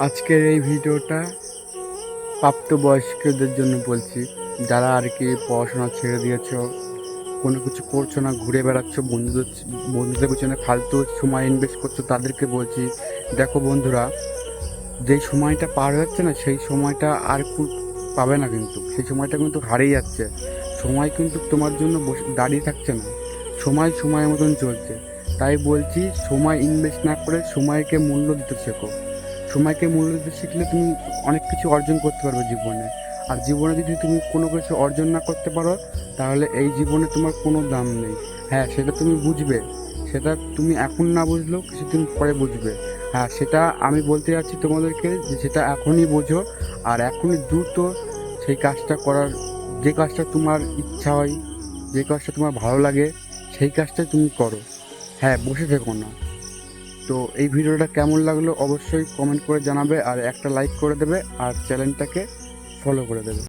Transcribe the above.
আজকের এই ভিডিওটা প্রাপ্তবয়স্কদের জন্য বলছি, যারা আর কি পড়াশোনা ছেড়ে দিয়েছো, কোনো কিছু করছো না, ঘুরে বেড়াচ্ছ, বন্ধুদের পিছনে ফালতু সময় ইনভেস্ট করছো, তাদেরকে বলছি, দেখো বন্ধুরা, যেই সময়টা পার হচ্ছে না সেই সময়টা আর পাবে না, কিন্তু সেই সময়টা কিন্তু হারিয়ে যাচ্ছে। সময় কিন্তু তোমার জন্য দাঁড়িয়ে থাকছে না, সময় সময়ের মতন চলছে। তাই বলছি, সময় ইনভেস্ট না করে সময়কে মূল্য দিতে শেখো। সময়কে মূল্য দিতে শিখলে তুমি অনেক কিছু অর্জন করতে পারবে জীবনে। আর জীবনে যদি তুমি কোনো কিছু অর্জন না করতে পারো, তাহলে এই জীবনে তোমার কোনো দাম নেই। হ্যাঁ, সেটা তুমি বুঝবে, সেটা তুমি এখন না বুঝলেও কিছুদিন পরে বুঝবে। হ্যাঁ, সেটা আমি বলতে যাচ্ছি তোমাদেরকে যে সেটা এখনই বোঝো, আর এখনই দ্রুত সেই কাজটা করার, যে কাজটা তোমার ইচ্ছা হয়, যে কাজটা তোমার ভালো লাগে, সেই কাজটা তুমি করো। হ্যাঁ, বসে থেকো না। তো এই ভিডিওটা কেমন লাগলো অবশ্যই কমেন্ট করে জানাবে, আর একটা লাইক করে দেবে, আর চ্যানেলটাকে ফলো করে দেবে।